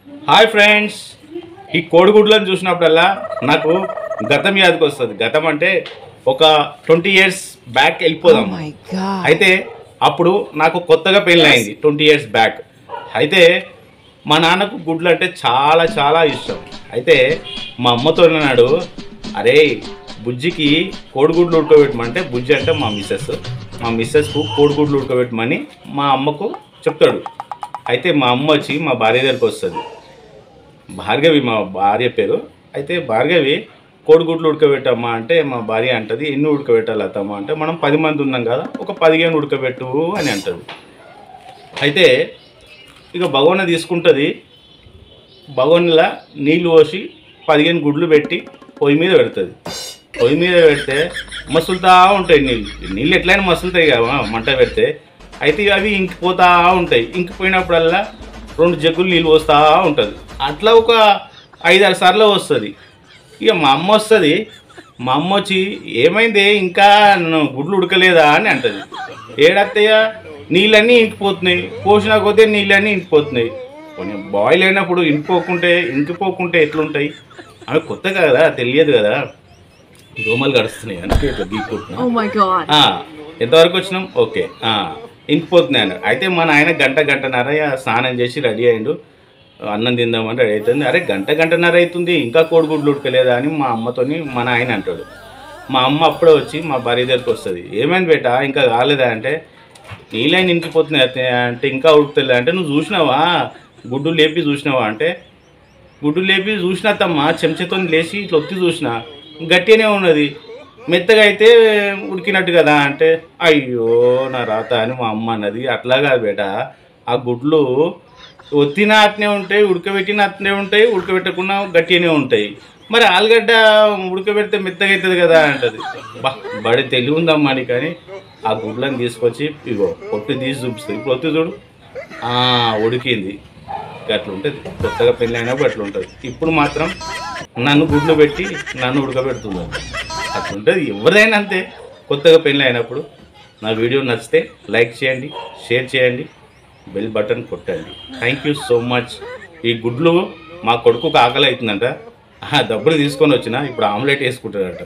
Hi friends, ఈ కోడిగుడ్లను చూసినప్పుడల్లా నాకు గతం యాదకి వస్తుంది. గతం అంటే ఒక 20 years బ్యాక్ వెళ్ళిపోదాం. అయితే అప్పుడు నాకు కొత్తగా పెళ్ళయింది 20 years బ్యాక్. అయితే మా నాన్నకు గుడ్లు అంటే చాలా చాలా ఇష్టం. అయితే మా అమ్మతో అన్నాడు, అరే బుజ్జికి కోడిగుడ్లు ఉడకబెట్టమంటే, బుజ్జి అంటే మా మిస్సెస్కు కోడిగుడ్లు ఉడకబెట్టమని మా అమ్మకు చెప్తాడు. అయితే మా అమ్మ వచ్చి మా భార్య దగ్గరికి వస్తుంది. భార్గవి మా భార్య పేరు. అయితే భార్గవి కోడిగుడ్లు ఉడకబెట్టమ్మా అంటే మా భార్య అంటది, ఎన్ని ఉడకబెట్టాలి అత్తమ్మ అంటే, మనం 10 మంది ఉన్నాం కదా, ఒక 15 ఉడకబెట్టు అని అంటది. అయితే ఇక భగవన్న తీసుకుంటుంది, భగవన్లా నీళ్ళు పోసి 15 గుడ్లు పెట్టి పొయ్యి మీద పెడుతుంది. పొయ్యి మీద పెడితే మసులుతూ ఉంటాయి నీళ్ళు ఎట్లయినా మసులుతాయి కదా మంట పెడితే. అయితే అవి ఇంకిపోతూ ఉంటాయి. ఇంకిపోయినప్పుడల్లా 2 జగ్గులు నీళ్ళు పోస్తూ ఉంటుంది. అట్లా ఒక 5-6 సార్లు వస్తుంది. ఇక మా అమ్మ వస్తుంది. మా అమ్మ వచ్చి, ఏమైంది ఇంకా గుడ్లు ఉడకలేదా అని అంటుంది. ఏడత్తయ్య, నీళ్ళన్నీ ఇంకిపోతున్నాయి, పోసినా కొద్దే నీళ్ళన్నీ ఇంకిపోతున్నాయి. కొంచెం బాయిల్ అయినప్పుడు ఇంకిపోకుంటే ఎట్లుంటాయి? అవి కొత్త కదా, తెలియదు కదా, దోమలు గడుస్తున్నాయి అంటే ఇట్లా గీక్కుంటున్నా. ఎంతవరకు వచ్చినాం? ఓకే, ఇంకిపోతున్నాయి అన్న. అయితే మా నాయన గంటన్నర స్నానం చేసి రెడీ అయ్యిండు, అన్నం తిందామని రెడీ అవుతుంది. అరే గంటన్నర అవుతుంది ఇంకా కోడిగుడ్లు ఉడకలేదా అని మా అమ్మతోని మా నాయన అంటాడు. మా అమ్మ అప్పుడే వచ్చి మా భార్య దగ్గరికి వస్తుంది. ఏమైంది బేటా ఇంకా కాలేదా అంటే, నీళ్ళైనా ఇంకిపోతున్నాయి అంటే, ఇంకా ఉడుకుతలే అంటే, నువ్వు చూసినావా గుడ్డు లేపి చూసినావా అంటే, గుడ్డు లేపి చూసినాతమ్మా, చెంచాతో లేచి ఇట్లా ఒత్తి చూసినా గట్టిగానే ఉన్నది, మెత్తగా అయితే ఉడికినట్టు కదా అంటే, అయ్యో నా రాత అని మా అమ్మ అన్నది. అట్లా కాదు బేట, ఆ గుడ్లు ఒత్తిన అట్నే ఉంటాయి, ఉడకబెట్టిన అట్నే ఉంటాయి, ఉడకబెట్టకుండా గట్టిగానే ఉంటాయి. మరి ఆలుగడ్డ ఉడకబెడితే మెత్తగా అవుతుంది కదా అంటది. బడి తెలివి ఉందమ్మని. కానీ ఆ గుడ్లను తీసుకొచ్చి ఇగో పొట్టు తీసి చూపిస్తుంది. ఇప్పుడు ఒత్తి చూడు, ఉడికింది. అట్లా ఉంటుంది. కొత్తగా పెళ్ళి అయినప్పుడు అట్లా ఉంటుంది. ఇప్పుడు మాత్రం నన్ను గుడ్లు పెట్టి నన్ను ఉడకబెడుతుంది. అట్లుంటుంది ఎవరైనా అంతే కొత్తగా పెళ్ళి అయినప్పుడు. నా వీడియో నచ్చితే లైక్ చేయండి, షేర్ చేయండి, బెల్ బటన్ కొట్టండి. Thank you so much. ఈ గుడ్లు మా కొడుకుకు ఆకలి అవుతుందంట, డబ్బులు తీసుకొని వచ్చిన, ఇప్పుడు ఆమ్లెట్ వేసుకుంటాడట.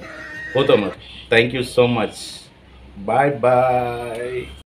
పోతాం మరి. Thank you so much. Bye bye.